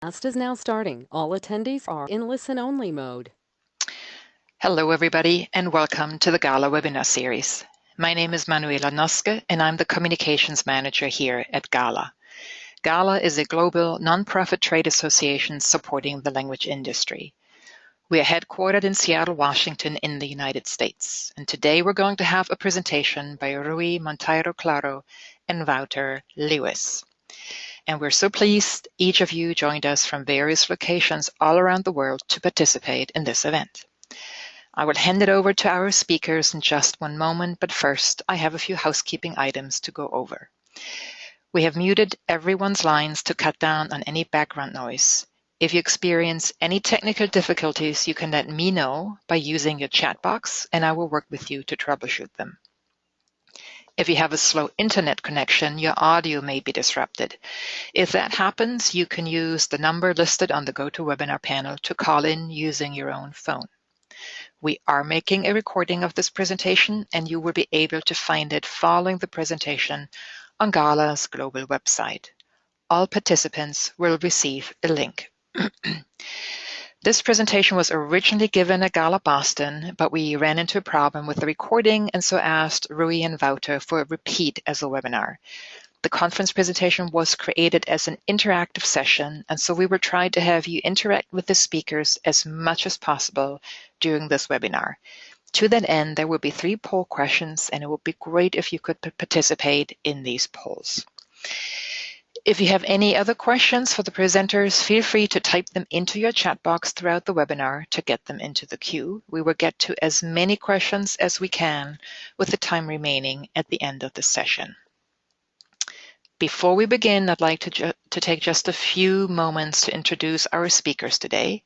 Class is now starting. All attendees are in listen-only mode. Hello, everybody, and welcome to the GALA webinar series. My name is Manuela Noske, and I'm the Communications Manager here at GALA. GALA is a global nonprofit trade association supporting the language industry. We are headquartered in Seattle, Washington, in the United States. And today we're going to have a presentation by Rui Monteiro Claro and Wouter Lewis. And we're so pleased each of you joined us from various locations all around the world to participate in this event. I will hand it over to our speakers in just one moment, but first I have a few housekeeping items to go over. We have muted everyone's lines to cut down on any background noise. If you experience any technical difficulties, you can let me know by using your chat box, and I will work with you to troubleshoot them. If you have a slow internet connection, your audio may be disrupted. If that happens, you can use the number listed on the GoToWebinar panel to call in using your own phone. We are making a recording of this presentation, and you will be able to find it following the presentation on GALA's global website. All participants will receive a link. This presentation was originally given at GALA Boston, but we ran into a problem with the recording and so asked Rui and Wouter for a repeat as a webinar. The conference presentation was created as an interactive session, and so we will try to have you interact with the speakers as much as possible during this webinar. To that end, there will be 3 poll questions, and it would be great if you could participate in these polls. If you have any other questions for the presenters, feel free to type them into your chat box throughout the webinar to get them into the queue. We will get to as many questions as we can with the time remaining at the end of the session. Before we begin, I'd like to take just a few moments to introduce our speakers today.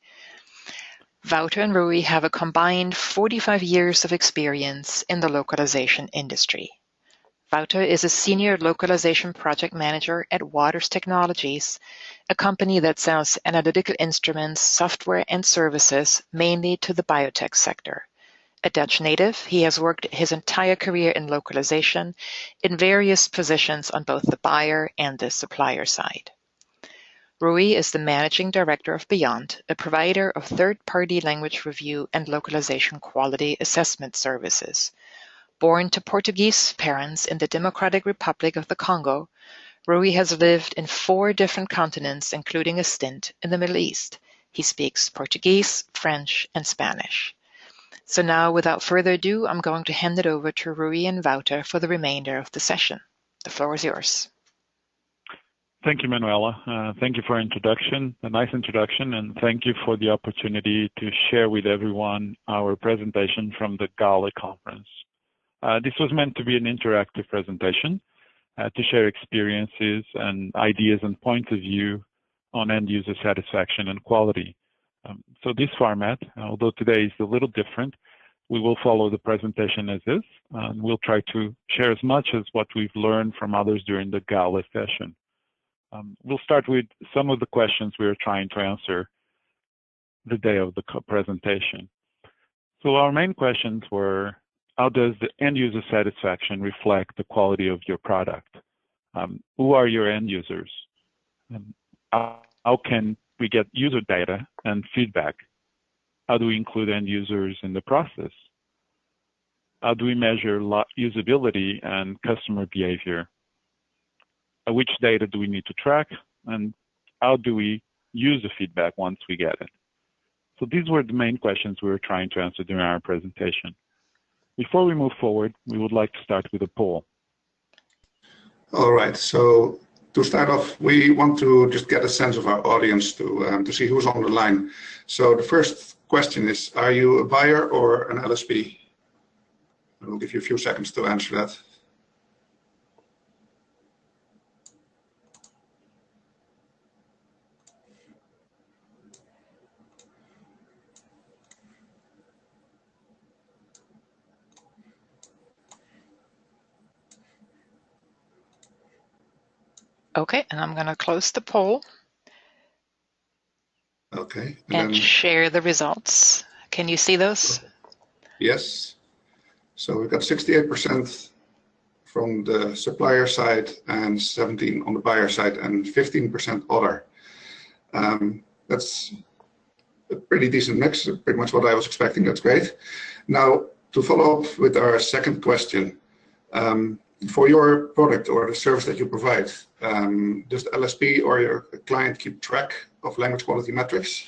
Wouter and Rui have a combined 45 years of experience in the localization industry. Wouter is a senior localization project manager at Waters Technologies, a company that sells analytical instruments, software, and services mainly to the biotech sector. A Dutch native, he has worked his entire career in localization in various positions on both the buyer and the supplier side. Rui is the managing director of Beyond, a provider of third-party language review and localization quality assessment services. Born to Portuguese parents in the Democratic Republic of the Congo, Rui has lived in 4 different continents, including a stint in the Middle East. He speaks Portuguese, French, and Spanish. So now, without further ado, I'm going to hand it over to Rui and Wouter for the remainder of the session. The floor is yours. Thank you, Manuela. Thank you for introduction, a nice introduction, and thank you for the opportunity to share with everyone our presentation from the GALA conference. This was meant to be an interactive presentation to share experiences and ideas and points of view on end user satisfaction and quality. So this format, although today is a little different, we will follow the presentation as is. We'll try to share as much as what we've learned from others during the GALA session. We'll start with some of the questions we are trying to answer the day of the presentation. So our main questions were, how does the end user satisfaction reflect the quality of your product? Who are your end users? How can we get user data and feedback? How do we include end users in the process? How do we measure usability and customer behavior? Which data do we need to track? And how do we use the feedback once we get it? So these were the main questions we were trying to answer during our presentation. Before we move forward, we would like to start with a poll. All right, so to start off, we want to just get a sense of our audience to see who's on the line. So the first question is, are you a buyer or an LSP? We'll give you a few seconds to answer that. Okay, and I'm going to close the poll. Okay. And share the results. Can you see those? Yes. So we've got 68% from the supplier side and 17% on the buyer side and 15% other. That's a pretty decent mix, pretty much what I was expecting. That's great. Now, to follow up with our second question, for your product or the service that you provide, does the LSP or your client keep track of language quality metrics?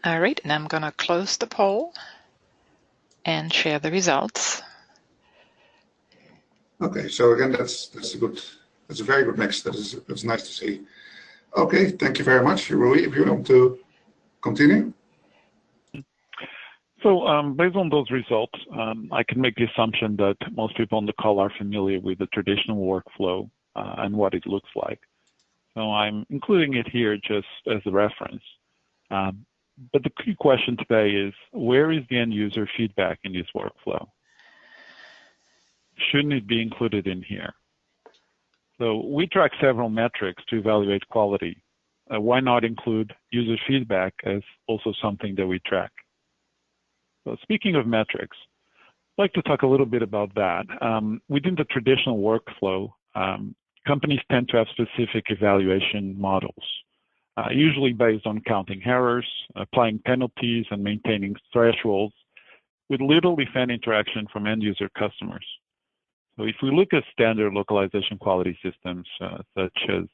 All right, and I'm going to close the poll and share the results. Okay, so again, that's a very good mix. That's nice to see. Okay, thank you very much, Rui. If you want to continue. So based on those results, I can make the assumption that most people on the call are familiar with the traditional workflow and what it looks like. So I'm including it here just as a reference. But the key question today is, where is the end user feedback in this workflow? Shouldn't it be included in here? So we track several metrics to evaluate quality. Why not include user feedback as also something that we track? So speaking of metrics, I'd like to talk a little bit about that. Within the traditional workflow, companies tend to have specific evaluation models, usually based on counting errors, applying penalties, and maintaining thresholds with little, if any, interaction from end user customers. So if we look at standard localization quality systems, such as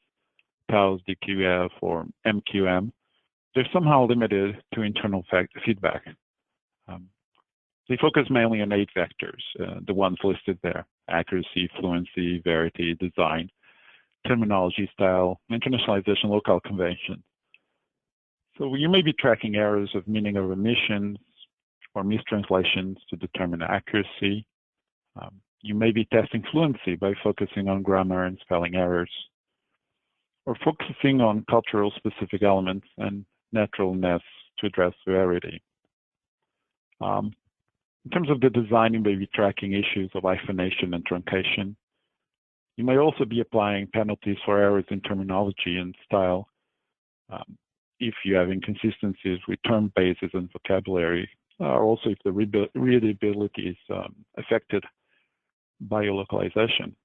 PALS, DQF, or MQM, they're somehow limited to internal feedback. They focus mainly on 8 vectors, the ones listed there: accuracy, fluency, verity, design, terminology, style, internationalization, local convention. So you may be tracking errors of meaning or omissions or mistranslations to determine accuracy. You may be testing fluency by focusing on grammar and spelling errors, or focusing on cultural specific elements and naturalness to address verity. In terms of the design, you may be tracking issues of hyphenation and truncation. You may also be applying penalties for errors in terminology and style if you have inconsistencies with term bases and vocabulary, or also if the readability is affected by your localization.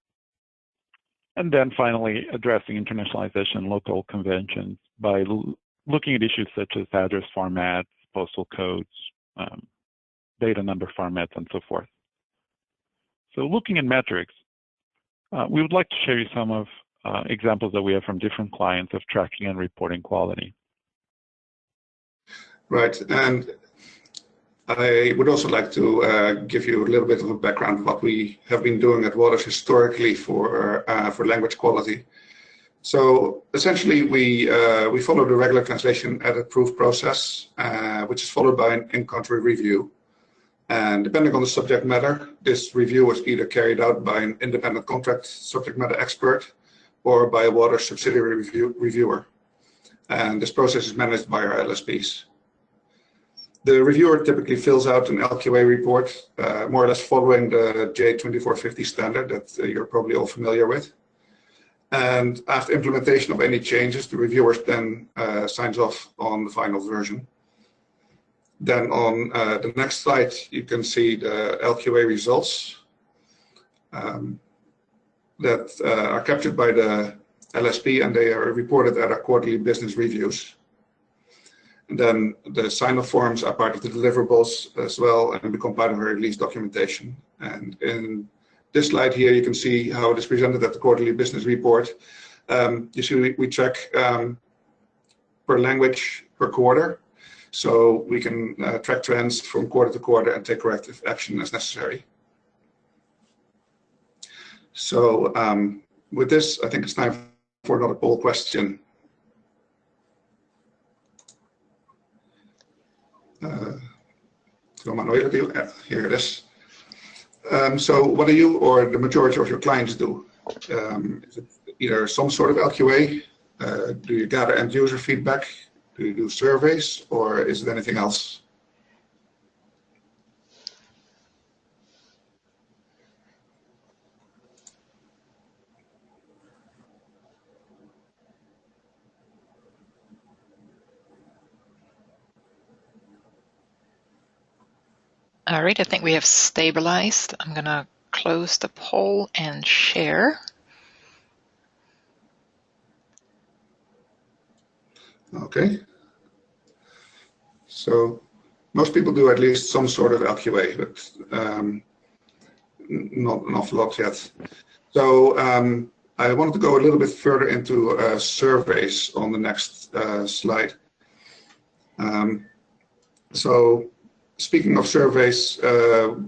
And then finally, addressing internationalization and local conventions by looking at issues such as address formats, postal codes, data number formats, and so forth. So looking at metrics, we would like to share you some of examples that we have from different clients of tracking and reporting quality. Right, and I would also like to give you a little bit of a background of what we have been doing at Waters historically for language quality. So essentially, we follow the regular translation edit proof process, which is followed by an in-country review. And depending on the subject matter, this review is either carried out by an independent contract subject matter expert or by a Waters subsidiary reviewer. And this process is managed by our LSPs. The reviewer typically fills out an LQA report, more or less following the J2450 standard that you're probably all familiar with. And after implementation of any changes, the reviewer then signs off on the final version. Then on the next slide, you can see the LQA results that are captured by the LSP, and they are reported at our quarterly business reviews. And then the sign-off forms are part of the deliverables as well and become part of our release documentation. And in this slide here, you can see how it is presented at the quarterly business report. You see we track per language per quarter. So we can track trends from quarter to quarter and take corrective action as necessary. So with this, I think it's time for another poll question. So Manuela, here it is. So what do you or the majority of your clients do? Is it either some sort of LQA? Do you gather end user feedback? Do Do you do surveys, or is it anything else? All right, I think we have stabilized. I'm going to close the poll and share. Okay. So most people do at least some sort of LQA, but not an awful lot yet. So I wanted to go a little bit further into surveys on the next slide. So speaking of surveys,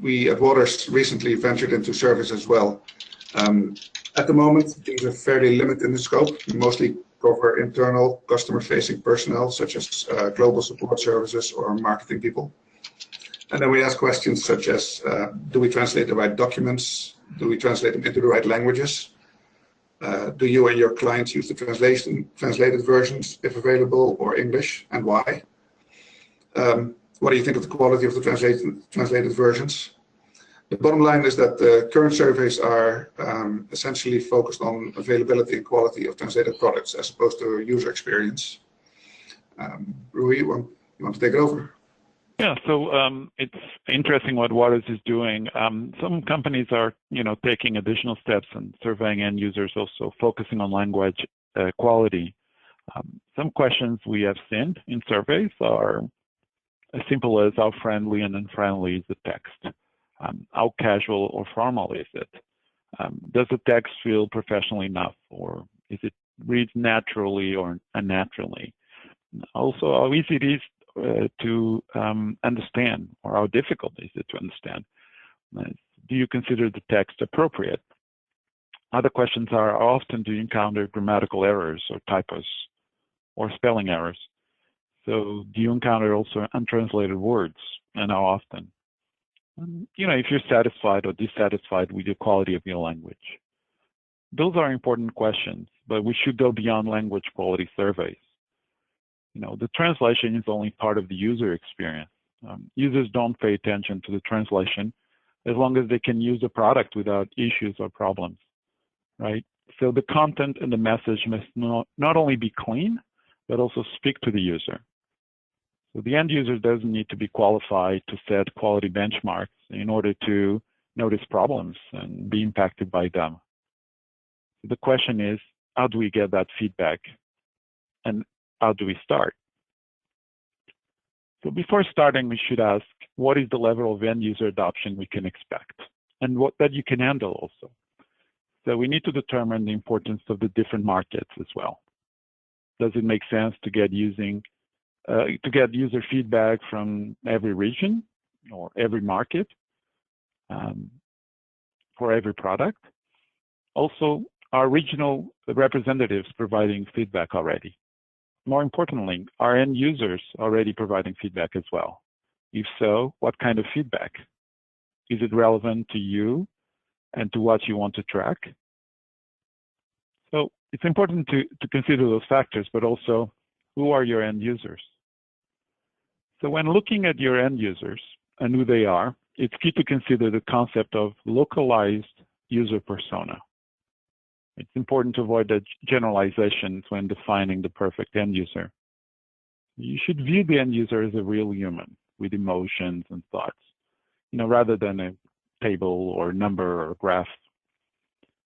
we at Waters recently ventured into surveys as well. At the moment, these are fairly limited in the scope. We mostly cover internal customer-facing personnel, such as global support services or marketing people. And then we ask questions such as, do we translate the right documents? Do we translate them into the right languages? Do you and your clients use the translated versions, if available, or English, and why? What do you think of the quality of the translated versions? The bottom line is that the current surveys are essentially focused on availability and quality of translated products as opposed to user experience. Rui, you want to take it over? Yeah, so it's interesting what Waters is doing. Some companies are, taking additional steps and surveying end users, also focusing on language quality. Some questions we have seen in surveys are as simple as how friendly and unfriendly is the text? How casual or formal is it? Does the text feel professional enough, or is it read naturally or unnaturally? Also, how easy it is to understand, or how difficult is it to understand? Do you consider the text appropriate? Other questions are, how often do you encounter grammatical errors or typos or spelling errors? So do you encounter also untranslated words, and how often? If you're satisfied or dissatisfied with the quality of your language. Those are important questions, but we should go beyond language quality surveys. The translation is only part of the user experience. Users don't pay attention to the translation as long as they can use the product without issues or problems, right? So the content and the message must not only be clean, but also speak to the user. So the end user doesn't need to be qualified to set quality benchmarks in order to notice problems and be impacted by them. So the question is, how do we get that feedback? And how do we start? So before starting, we should ask, what is the level of end user adoption we can expect? And what that you can handle also. So we need to determine the importance of the different markets as well. Does it make sense to get user feedback from every region or every market for every product? Also, are regional representatives providing feedback already? More importantly, are end users already providing feedback as well? If so, what kind of feedback? Is it relevant to you and to what you want to track? So it's important to consider those factors, but also, who are your end users? So when looking at your end users and who they are, it's key to consider the concept of localized user persona. It's important to avoid the generalizations when defining the perfect end user. You should view the end user as a real human with emotions and thoughts, rather than a table or number or graph.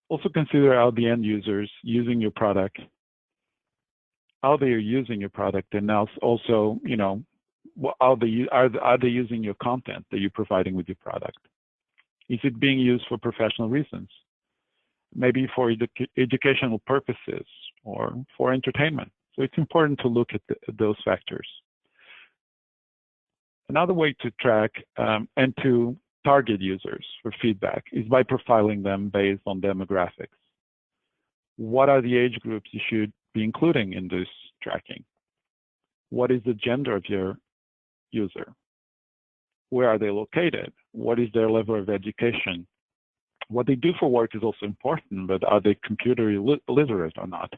Also consider how the end users using your product, how they are using your product, and now also, are they using your content that you're providing with your product? Is it being used for professional reasons? Maybe for educational purposes or for entertainment. So it's important to look at those factors. Another way to track and to target users for feedback is by profiling them based on demographics. What are the age groups you should be including in this tracking? What is the gender of your user? Where are they located? What is their level of education? What they do for work is also important, but are they computer literate or not?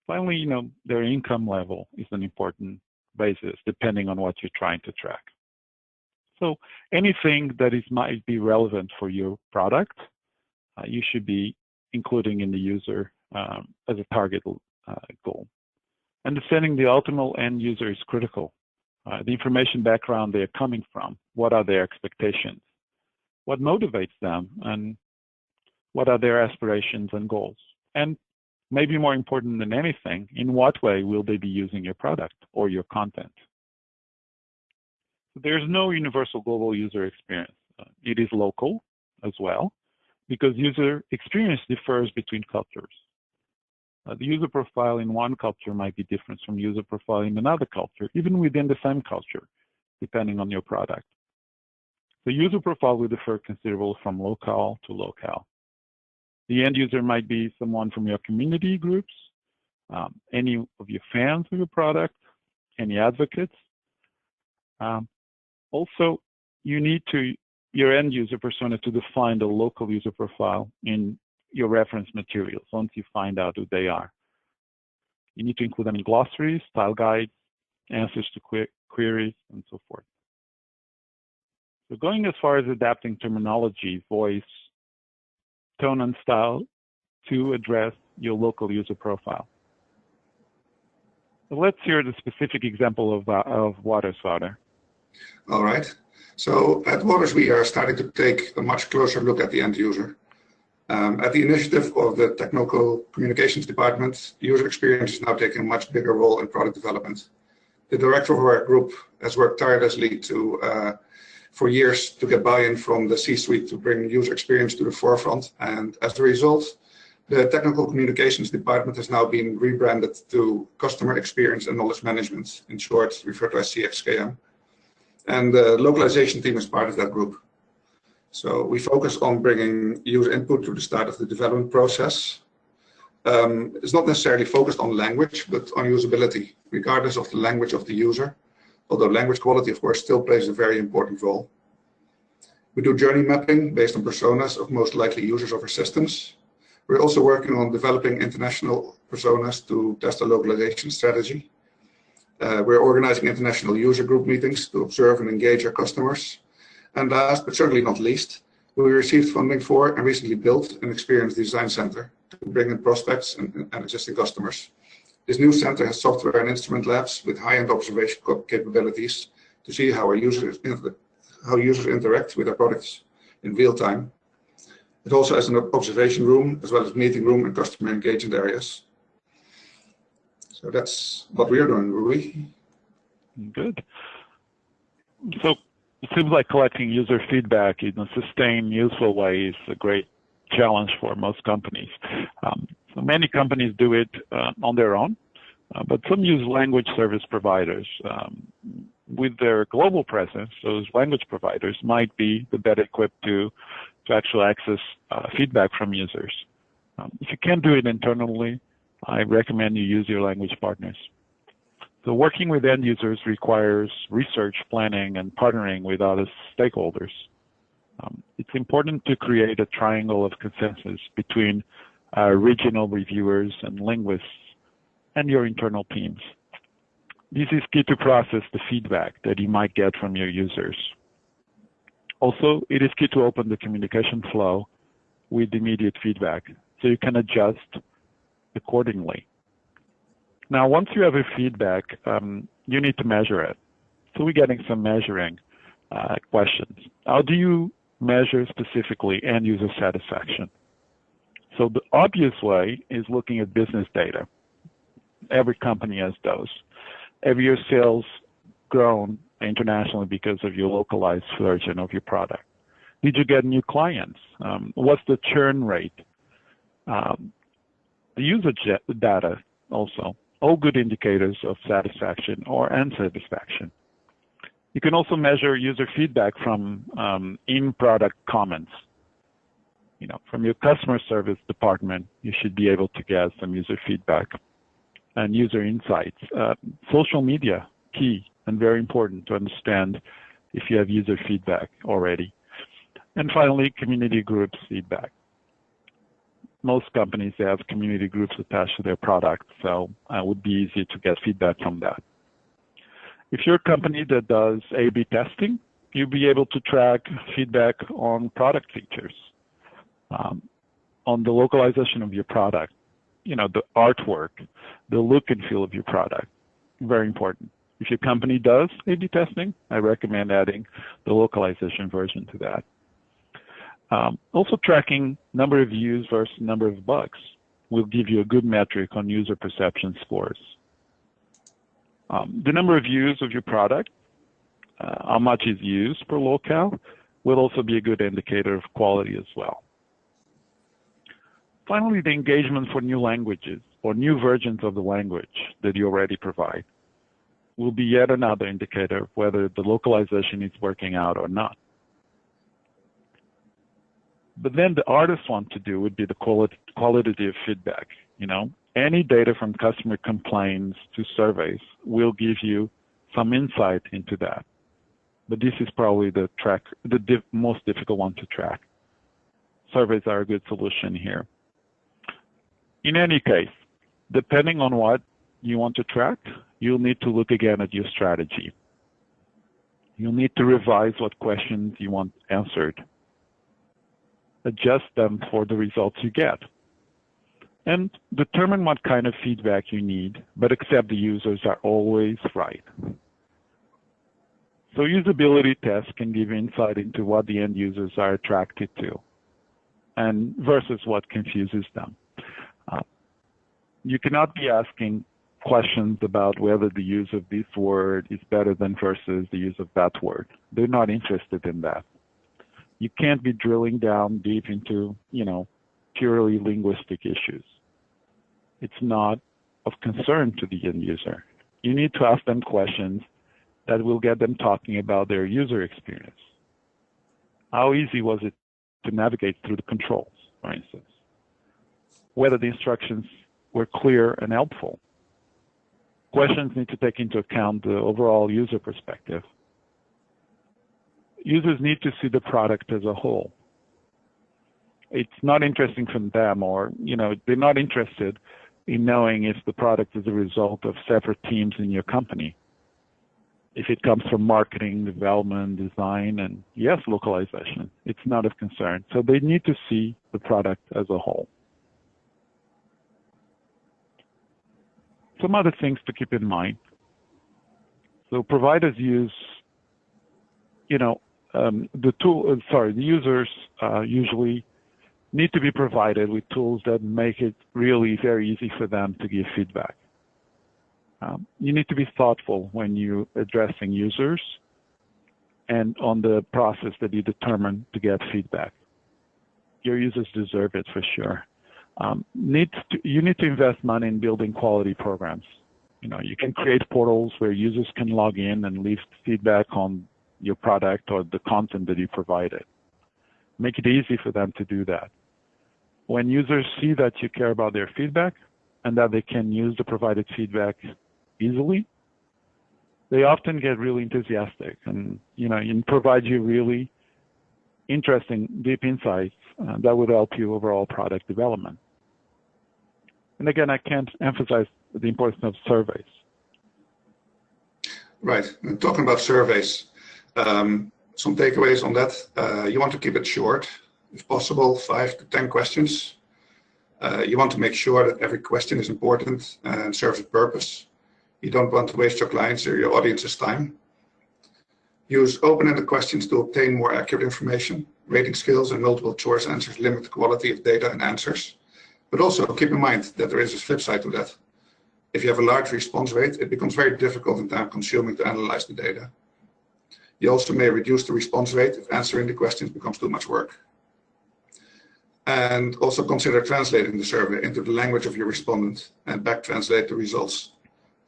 Finally, their income level is an important basis depending on what you're trying to track. So anything that might be relevant for your product, you should be including in the user as a target goal. Understanding the ultimate end user is critical. The information background they're coming from, what are their expectations, what motivates them, and what are their aspirations and goals. And maybe more important than anything, in what way will they be using your product or your content? There's no universal global user experience. It is local as well, because user experience differs between cultures. The user profile in one culture might be different from user profile in another culture, even within the same culture, depending on your product. The user profile will differ considerably from locale to locale. The end user might be someone from your community groups, any of your fans of your product, any advocates. Also, you need your end user persona to define the local user profile in your reference materials once you find out who they are. You need to include them in glossaries, style guides, answers to queries, and so forth. So going as far as adapting terminology, voice, tone, and style to address your local user profile. So let's hear the specific example of Waters. All right. So at Waters, we are starting to take a much closer look at the end user. At the initiative of the Technical Communications Department, user experience is now taking a much bigger role in product development. The director of our group has worked tirelessly for years to get buy-in from the C-suite to bring user experience to the forefront. And as a result, the Technical Communications Department has now been rebranded to Customer Experience and Knowledge Management, in short, referred to as CXKM. And the localization team is part of that group. So we focus on bringing user input to the start of the development process. It's not necessarily focused on language, but on usability, regardless of the language of the user, although language quality, of course, still plays a very important role. We do journey mapping based on personas of most likely users of our systems. We're also working on developing international personas to test a localization strategy. We're organizing international user group meetings to observe and engage our customers. And last, but certainly not least, we received funding for and recently built an experience design center to bring in prospects and existing customers. This new center has software and instrument labs with high-end observation capabilities to see how users interact with our products in real time. It also has an observation room as well as meeting room and customer engagement areas. So that's what we are doing, Rui. Good. So it seems like collecting user feedback in a sustained, useful way is a great challenge for most companies. So many companies do it on their own, but some use language service providers. With their global presence, those language providers might be the better equipped to actually access feedback from users. If you can't do it internally, I recommend you use your language partners. So working with end users requires research, planning, and partnering with other stakeholders. It's important to create a triangle of consensus between regional reviewers and linguists and your internal teams. This is key to process the feedback that you might get from your users. Also, it is key to open the communication flow with immediate feedback so you can adjust accordingly. Now, once you have a feedback, you need to measure it. So we're getting some measuring questions. How do you measure specifically end user satisfaction? So the obvious way is looking at business data. Every company has those. Have your sales grown internationally because of your localized version of your product? Did you get new clients? What's the churn rate? The user data also, all good indicators of satisfaction or unsatisfaction. You can also measure user feedback from in-product comments. From your customer service department, you should be able to get some user feedback and user insights. Social media, key and very important to understand if you have user feedback already. And finally, community groups feedback. most companies have community groups attached to their product, so it would be easy to get feedback from that. If you're a company that does A/B testing, you'll be able to track feedback on product features, on the localization of your product, the artwork, the look and feel of your product. Very important. If your company does A/B testing, I recommend adding the localization version to that. Also, tracking number of views versus number of bugs will give you a good metric on user perception scores. The number of views of your product, how much is used per locale, will also be a good indicator of quality as well. Finally, the engagement for new languages or new versions of the language that you already provide will be yet another indicator of whether the localization is working out or not. But then the hardest one to do would be the qualitative feedback. Any data from customer complaints to surveys will give you some insight into that. But this is probably the most difficult one to track. Surveys are a good solution here. In any case, depending on what you want to track, you'll need to look again at your strategy. You'll need to revise what questions you want answered, adjust them for the results you get, and determine what kind of feedback you need, but accept the users are always right. So usability tests can give insight into what the end users are attracted to and versus what confuses them. You cannot be asking questions about whether the use of this word is better than versus the use of that word. They're not interested in that. You can't be drilling down deep into, purely linguistic issues. It's not of concern to the end user. You need to ask them questions that will get them talking about their user experience. How easy was it to navigate through the controls, for instance? Whether the instructions were clear and helpful. Questions need to take into account the overall user perspective. Users need to see the product as a whole. It's not interesting for them, or they're not interested in knowing if the product is a result of separate teams in your company. If it comes from marketing, development, design, and yes, localization, it's not of concern. So they need to see the product as a whole. Some other things to keep in mind. So providers use, the users usually need to be provided with tools that make it really very easy for them to give feedback. You need to be thoughtful when you're addressing users and on the process that you determine to get feedback. Your users deserve it for sure. You need to invest money in building quality programs. You can create portals where users can log in and leave feedback on your product or the content that you provided. Make it easy for them to do that. When users see that you care about their feedback and that they can use the provided feedback easily, they often get really enthusiastic and provide you really interesting, deep insights that would help you overall product development. And again, I can't emphasize the importance of surveys. Right. And talking about surveys, some takeaways on that. You want to keep it short, if possible, 5 to 10 questions. You want to make sure that every question is important and serves a purpose. You don't want to waste your clients' or your audience's time. Use open-ended questions to obtain more accurate information. Rating scales and multiple choice answers limit the quality of data and answers. But also keep in mind that there is a flip side to that. If you have a large response rate, it becomes very difficult and time-consuming to analyze the data. You also may reduce the response rate if answering the questions becomes too much work. And also consider translating the survey into the language of your respondent and back-translate the results.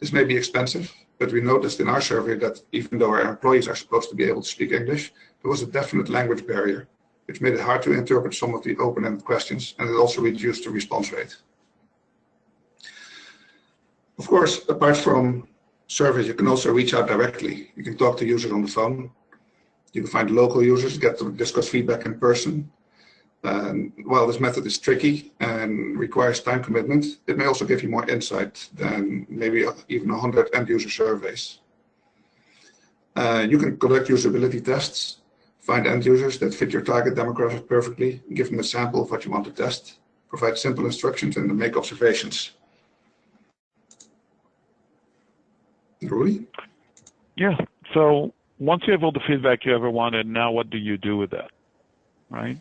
This may be expensive, but we noticed in our survey that even though our employees are supposed to be able to speak English, there was a definite language barrier, which made it hard to interpret some of the open-ended questions, and it also reduced the response rate. Of course, apart from surveys, you can also reach out directly. You can talk to users on the phone. You can find local users, get to discuss feedback in person. While this method is tricky and requires time commitment, it may also give you more insight than maybe even 100 end-user surveys. You can conduct usability tests, find end users that fit your target demographic perfectly, give them a sample of what you want to test, provide simple instructions, and then make observations. Rudy? Yeah, so once you have all the feedback you ever wanted, now what do you do with that, right?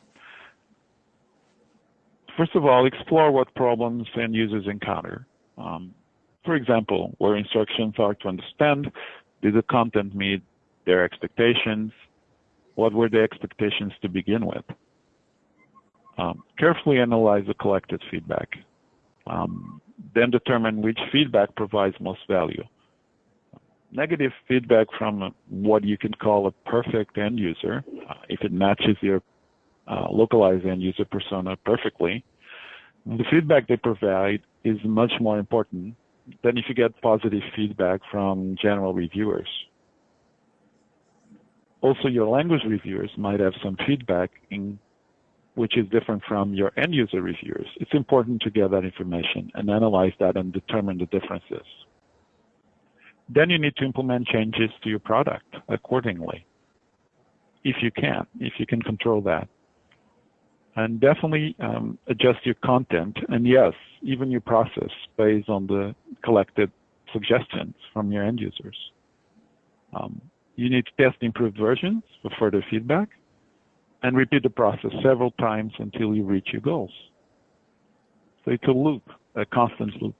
First of all, explore what problems end users encounter. For example, where instructions are to understand, did the content meet their expectations? What were the expectations to begin with? Carefully analyze the collected feedback. Then determine which feedback provides most value. Negative feedback from what you can call a perfect end user, if it matches your localized end user persona perfectly, the feedback they provide is much more important than if you get positive feedback from general reviewers. Also, your language reviewers might have some feedback which is different from your end user reviewers. It's important to get that information and analyze that and determine the differences. Then you need to implement changes to your product accordingly, if you can control that. And definitely adjust your content, and yes, even your process based on the collected suggestions from your end users. You need to test improved versions for further feedback and repeat the process several times until you reach your goals. So it's a loop, a constant loop.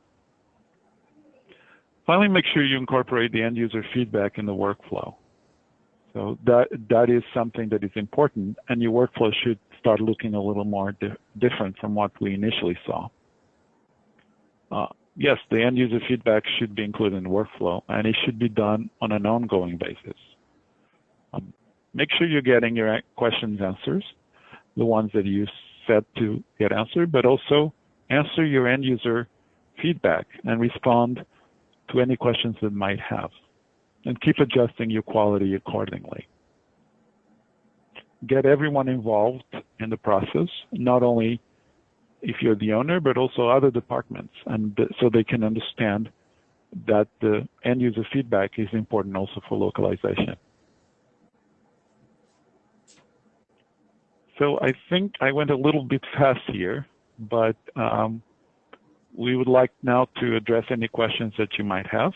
Finally, make sure you incorporate the end user feedback in the workflow. So that is something that is important, and your workflow should start looking a little more different from what we initially saw. Yes, the end user feedback should be included in the workflow, and it should be done on an ongoing basis. Make sure you're getting your questions answers, the ones that you set to get answered, but also answer your end user feedback and respond to any questions that might have, and keep adjusting your quality accordingly. Get everyone involved in the process, not only if you're the owner, but also other departments, and so they can understand that the end user feedback is important also for localization. So I think I went a little bit fast here, but we would like now to address any questions that you might have.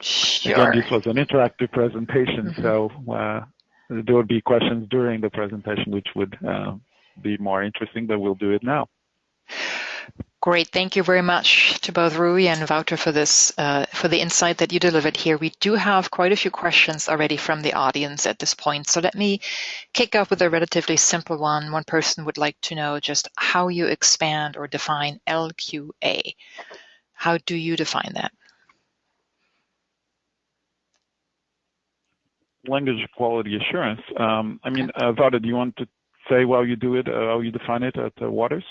Sure. Again, this was an interactive presentation, so there would be questions during the presentation which would be more interesting, but we'll do it now. Great. Thank you very much to both Rui and Wouter for this, for the insight that you delivered here. We do have quite a few questions already from the audience at this point. So let me kick off with a relatively simple one. One person would like to know just how you expand or define LQA. How do you define that? Language quality assurance. I mean, Wouter, do you want to say how you do it, how you define it at Waters?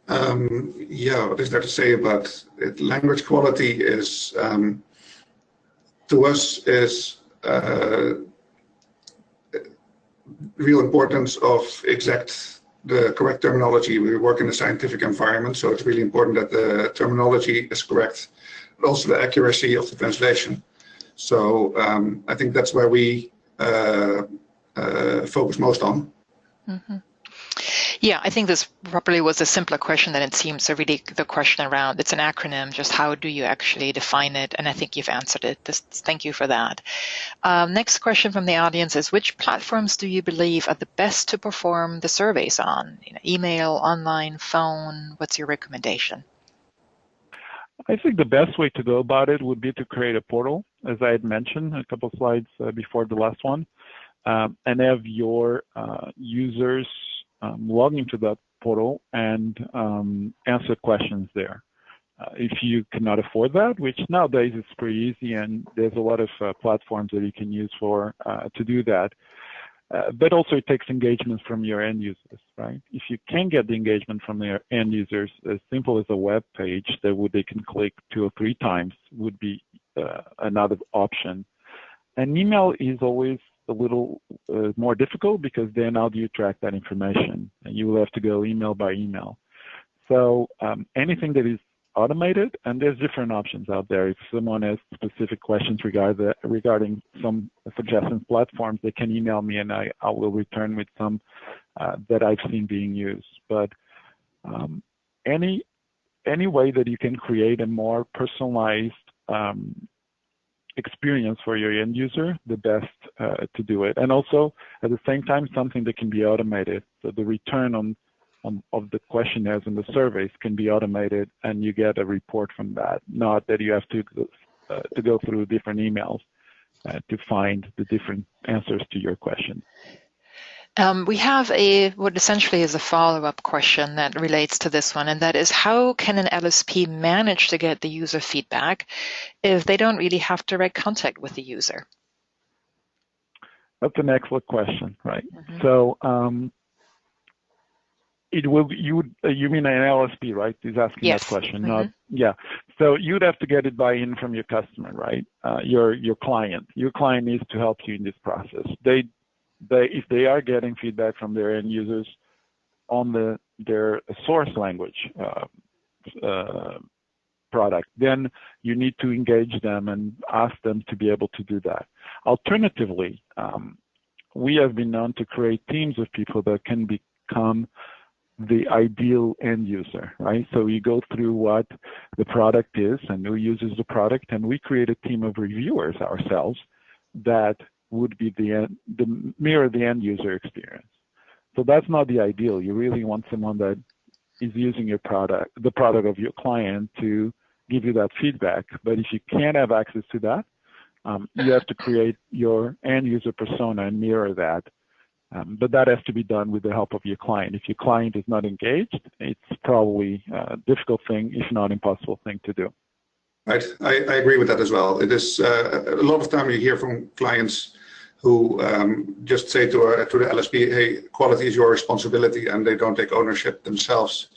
Yeah, what is there to say about it? Language quality is, to us, is real importance of the correct terminology. We work in a scientific environment, so it's really important that the terminology is correct, but also the accuracy of the translation. So I think that's where we focus most on. Mm-hmm. Yeah, I think this probably was a simpler question than it seems. So really the question around, it's an acronym, just how do you actually define it? And I think you've answered it. Thank you for that. Next question from the audience is, which platforms do you believe are the best to perform the surveys on? Email, online, phone, what's your recommendation? I think the best way to go about it would be to create a portal, as I had mentioned a couple of slides before the last one, and have your users log into that portal and answer questions there. If you cannot afford that, which nowadays is pretty easy, and there's a lot of platforms that you can use to do that. But also it takes engagement from your end users, right? If you can get the engagement from their end users, as simple as a web page that they can click 2 or 3 times would be another option. And email is always a little more difficult because then how do you track that information? And you will have to go email by email. So anything that is automated, and there's different options out there. If someone has specific questions regarding some suggestions platforms, they can email me and I will return with some that I've seen being used. But any way that you can create a more personalized experience for your end user, the best to do it. And also, at the same time, something that can be automated. So the return of the questionnaires and the surveys can be automated, and you get a report from that, not that you have to go through different emails to find the different answers to your question. We have what essentially is a follow-up question that relates to this one, and that is, how can an LSP manage to get the user feedback if they don't really have direct contact with the user? That's an excellent question, right? Mm-hmm. So you mean an LSP, right? Is asking yes. that question, mm-hmm. not yeah. So you'd have to get it buy-in from your customer, right? Your client. Your client needs to help you in this process. If they are getting feedback from their end users on their source language product, then you need to engage them and ask them to be able to do that. Alternatively, we have been known to create teams of people that can become the ideal end user, right? So we go through what the product is and who uses the product, and we create a team of reviewers ourselves that would be mirror the end user experience. So that's not the ideal. You really want someone that is using your product, the product of your client, to give you that feedback. But if you can't have access to that, you have to create your end user persona and mirror that. But that has to be done with the help of your client. If your client is not engaged, it's probably a difficult thing, if not impossible thing to do. Right, I agree with that as well. It is a lot of time you hear from clients who just say to the LSP, hey, quality is your responsibility, and they don't take ownership themselves.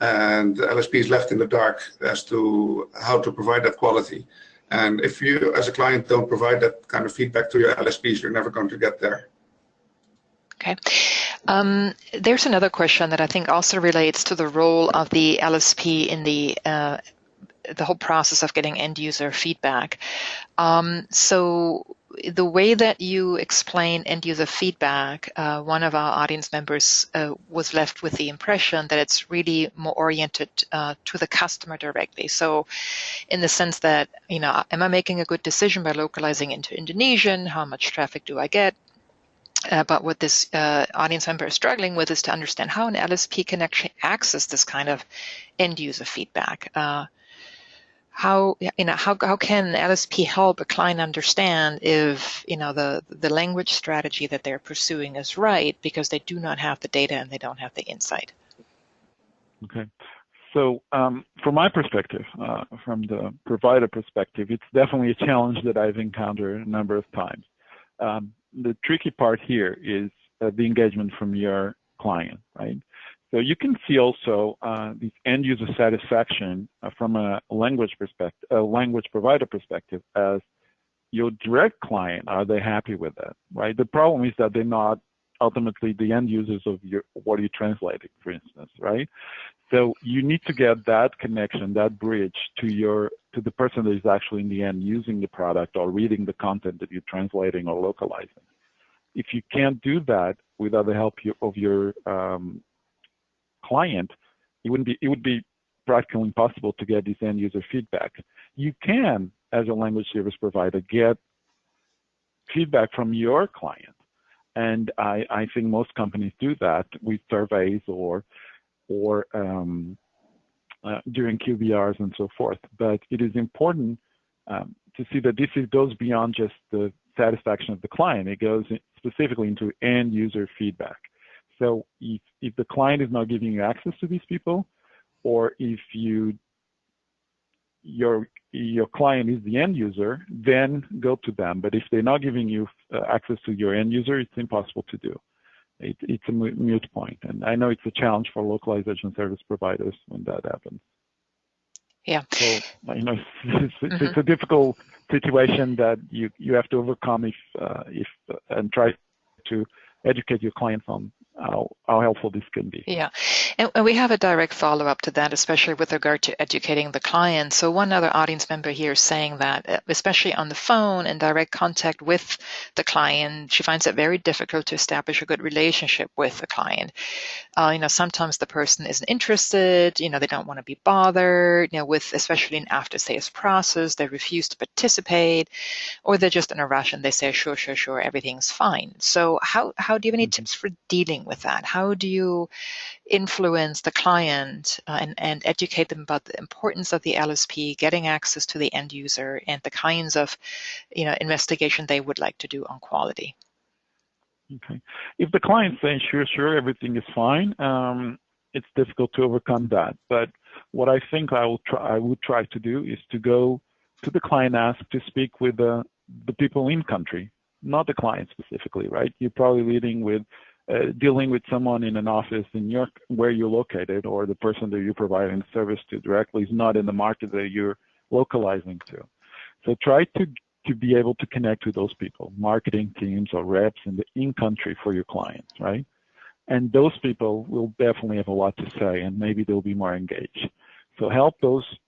And the LSP is left in the dark as to how to provide that quality. And if you, as a client, don't provide that kind of feedback to your LSPs, you're never going to get there. Okay. There's another question that I think also relates to the role of the LSP in the whole process of getting end user feedback. So the way that you explain end user feedback, one of our audience members was left with the impression that it's really more oriented to the customer directly. So in the sense that, am I making a good decision by localizing into Indonesian? How much traffic do I get? But what this audience member is struggling with is to understand how an LSP can actually access this kind of end user feedback. How can LSP help a client understand if the language strategy that they're pursuing is right, because they do not have the data and they don't have the insight? Okay. So from my perspective, from the provider perspective, it's definitely a challenge that I've encountered a number of times. The tricky part here is the engagement from your client, right? So you can see also the end user satisfaction from a language perspective, a language provider perspective, as your direct client. Are they happy with it, right? The problem is that they're not ultimately the end users of what you're translating, for instance, right? So you need to get that connection, that bridge to the person that is actually in the end using the product or reading the content that you're translating or localizing. If you can't do that without the help of your client, it would be practically impossible to get this end user feedback. You can, as a language service provider, get feedback from your client, and I think most companies do that with surveys or during QBRs and so forth. But it is important to see that this goes beyond just the satisfaction of the client. It goes specifically into end user feedback. So if the client is not giving you access to these people, or if your client is the end user, then go to them. But if they're not giving you access to your end user, it's impossible to do. It's a moot point. And I know it's a challenge for localization service providers when that happens. Yeah. So, it's a difficult situation that you have to overcome if and try to educate your clients on how helpful this can be. Yeah, and we have a direct follow-up to that, especially with regard to educating the client. So one other audience member here is saying that, especially on the phone and direct contact with the client, she finds it very difficult to establish a good relationship with the client. Sometimes the person isn't interested, they don't want to be bothered, with especially an after-sales process, they refuse to participate, or they're just in a rush and they say, sure, everything's fine. So how do you have any tips for dealing with that? How do you influence the client and educate them about the importance of the LSP, getting access to the end user, and the kinds of investigation they would like to do on quality? Okay. If the client's saying, sure, everything is fine, it's difficult to overcome that. But what I think I would try to do is to go to the client, ask to speak with the people in country, not the client specifically, right? You're probably dealing with someone in an office in where you're located, or the person that you're providing the service to directly is not in the market that you're localizing to. So try to be able to connect with those people, marketing teams or reps in country for your clients, right? And those people will definitely have a lot to say, and maybe they'll be more engaged. So help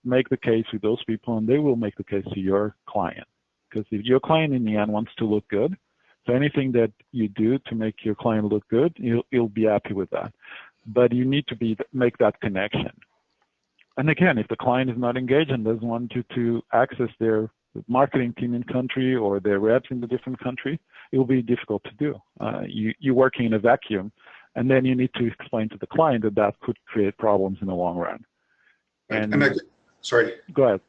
make the case with those people, and they will make the case to your client. Because if your client in the end wants to look good, so anything that you do to make your client look good, you'll be happy with that. But you need to make that connection. And again, if the client is not engaged and doesn't want you to access their marketing team in country or their reps in the different country, it will be difficult to do. You're working in a vacuum, and then you need to explain to the client that could create problems in the long run. Sorry. Go ahead.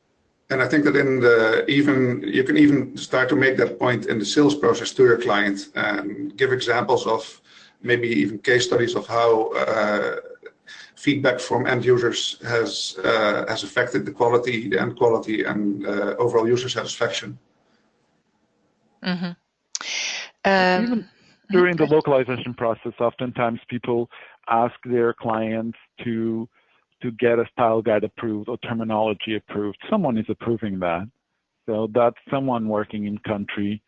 And I think that you can even start to make that point in the sales process to your client and give examples of maybe even case studies of how feedback from end users has affected the end quality and overall user satisfaction. Mm-hmm. Even during the localization process, oftentimes people ask their clients to get a style guide approved or terminology approved. Someone is approving that. So that's someone working in country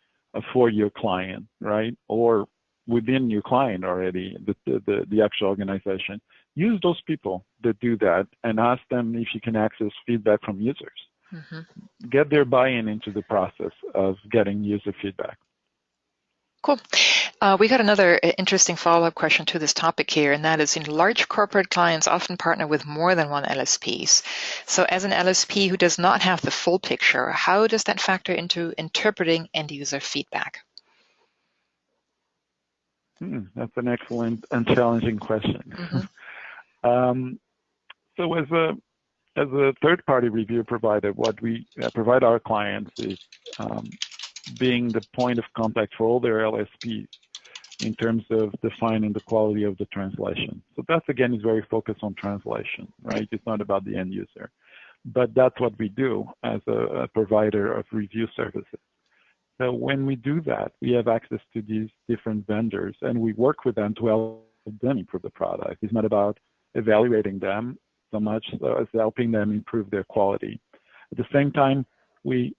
for your client, right? Or within your client already, the actual organization. Use those people that do that and ask them if you can access feedback from users. Mm-hmm. Get their buy-in into the process of getting user feedback. Cool. We got another interesting follow-up question to this topic here, and that is, large corporate clients often partner with more than one LSPs. So as an LSP who does not have the full picture, how does that factor into interpreting end-user feedback? That's an excellent and challenging question. Mm-hmm. So as a third-party review provider, what we provide our clients is being the point of contact for all their LSPs in terms of defining the quality of the translation. So that, again, is very focused on translation, right? It's not about the end user. But that's what we do as a provider of review services. So when we do that, we have access to these different vendors, and we work with them to help them improve the product. It's not about evaluating them so much as helping them improve their quality. At the same time, we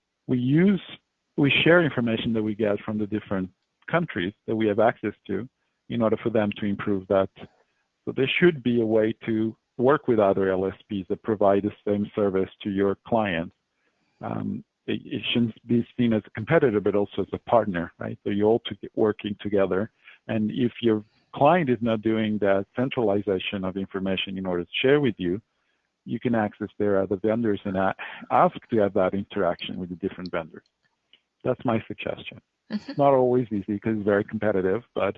share information that we get from the different countries that we have access to in order for them to improve that. So there should be a way to work with other LSPs that provide the same service to your clients. It shouldn't be seen as a competitor, but also as a partner, right? So you're all working together. And if your client is not doing that centralization of information in order to share with you, you can access their other vendors and ask to have that interaction with the different vendors. That's my suggestion. Mm-hmm. It's not always easy because it's very competitive, but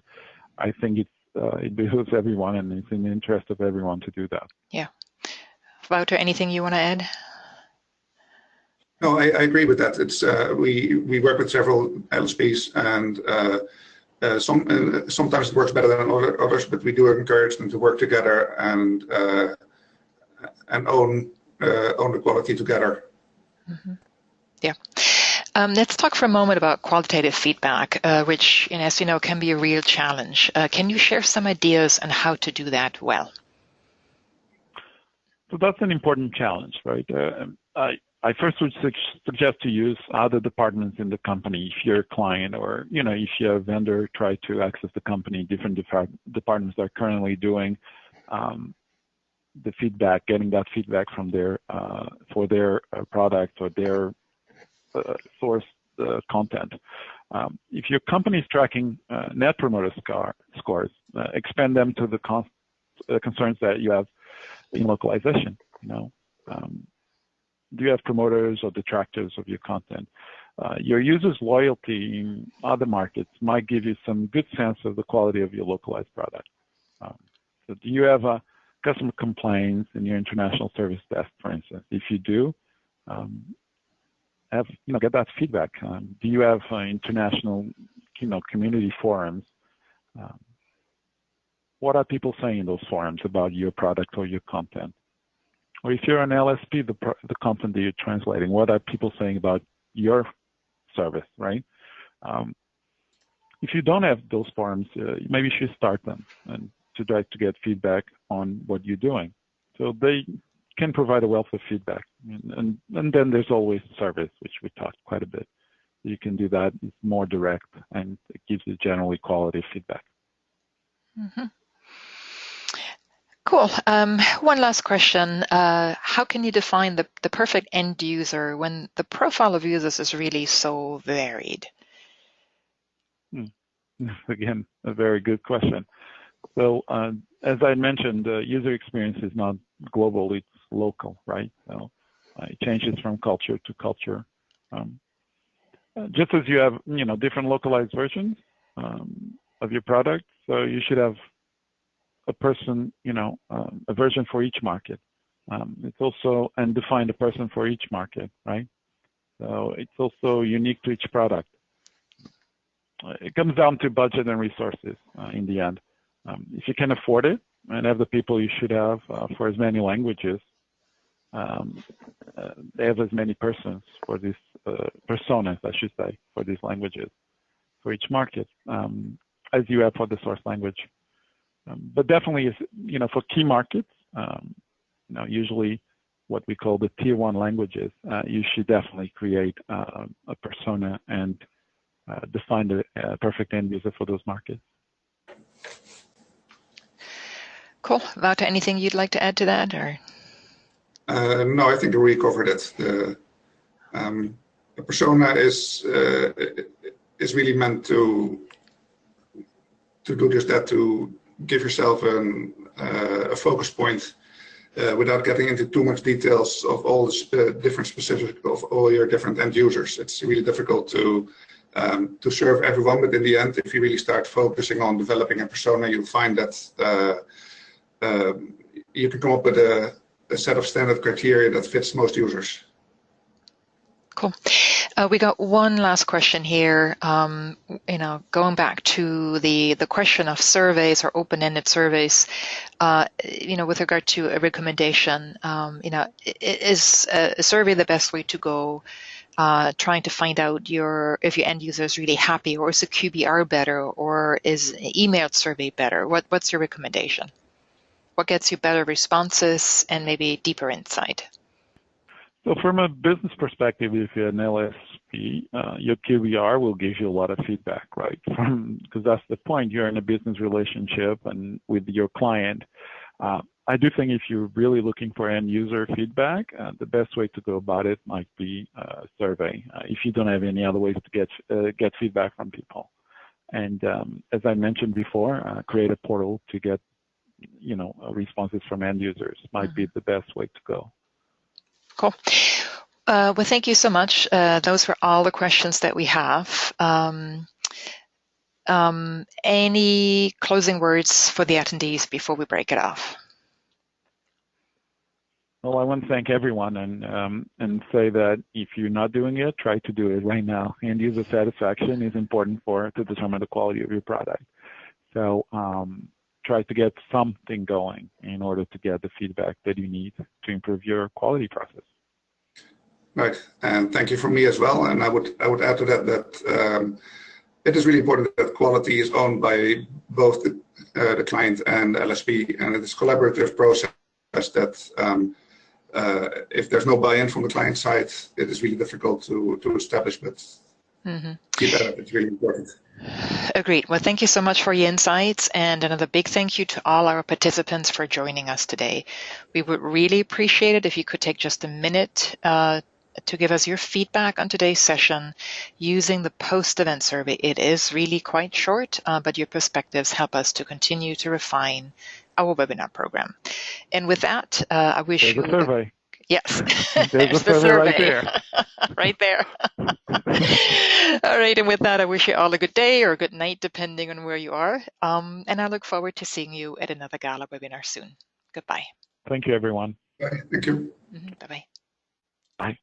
I think it behooves everyone, and it's in the interest of everyone to do that. Yeah. Wouter, anything you want to add? No, I agree with that. It's we work with several LSPs, and sometimes it works better than others, but we do encourage them to work together and own the quality together. Mm-hmm. Yeah. Let's talk for a moment about qualitative feedback, which, as you know, can be a real challenge. Can you share some ideas on how to do that well? So that's an important challenge, right? I first would suggest to use other departments in the company if you're a client, or if you're a vendor, try to access the company. Different departments are currently doing the feedback, getting that feedback from their for their product or their source content. If your company is tracking net promoter scores, expand them to the concerns that you have in localization. Do you have promoters or detractors of your content? Your users' loyalty in other markets might give you some good sense of the quality of your localized product. So do you have customer complaints in your international service desk, for instance? If you do, get that feedback. Do you have international, community forums? What are people saying in those forums about your product or your content? Or if you're an LSP, the content that you're translating, what are people saying about your service, right? If you don't have those forums, maybe you should start them and to try to get feedback on what you're doing. So they can provide a wealth of feedback. And then there's always service, which we talked quite a bit. You can do that. It's more direct, and it gives you generally quality feedback. Mm-hmm. Cool. One last question. How can you define the perfect end user when the profile of users is really so varied? Again, a very good question. So as I mentioned, user experience is not global, it's local, right? So it changes from culture to culture. Just as you have, different localized versions of your product, so you should have a person, a version for each market. It's also, and define a person for each market, right? So it's also unique to each product. It comes down to budget and resources in the end. If you can afford it and have the people you should have for as many languages, they have as many persons for these personas, I should say, for these languages, for each market, as you have for the source language. But definitely, for key markets, usually what we call the tier 1 languages, you should definitely create a persona and define the perfect end user for those markets. Cool. Wouter, anything you'd like to add to that, or? No, I think we covered it. The persona is really meant to do just that, to give yourself a focus point without getting into too much details of all the different specifics of all your different end users. It's really difficult to serve everyone, but in the end, if you really start focusing on developing a persona, you'll find that you can come up with a set of standard criteria that fits most users. Cool. We got one last question here. Going back to the question of surveys or open-ended surveys, with regard to a recommendation, is a survey the best way to go? Trying to find out if your end user is really happy, or is a QBR better, or is an emailed survey better? What's your recommendation? What gets you better responses and maybe deeper insight? So from a business perspective, if you're an LSP, your QBR will give you a lot of feedback, right? Because that's the point. You're in a business relationship and with your client. I do think if you're really looking for end user feedback, the best way to go about it might be a survey. If you don't have any other ways to get feedback from people, and as I mentioned before, create a portal to get responses from end users might be the best way to go. Cool. Well, thank you so much. Those were all the questions that we have. Any closing words for the attendees before we break it off? Well, I want to thank everyone and say that if you're not doing it, try to do it right now. End user satisfaction is important to determine the quality of your product. So try to get something going in order to get the feedback that you need to improve your quality process. Right, and thank you from me as well. And I would add to that it is really important that quality is owned by both the client and LSP, and it is a collaborative process that if there's no buy-in from the client side, it is really difficult to establish, but keep at it, it's really important. Agreed. Well, thank you so much for your insights, and another big thank you to all our participants for joining us today. We would really appreciate it if you could take just a minute to give us your feedback on today's session using the post-event survey. It is really quite short, but your perspectives help us to continue to refine our webinar program. And with that, I wish you... There's a survey. Yes, there's the survey right there. Right there. All right, and with that, I wish you all a good day or a good night, depending on where you are. And I look forward to seeing you at another GALA webinar soon. Goodbye. Thank you, everyone. Bye. Thank you. Bye-bye. Bye.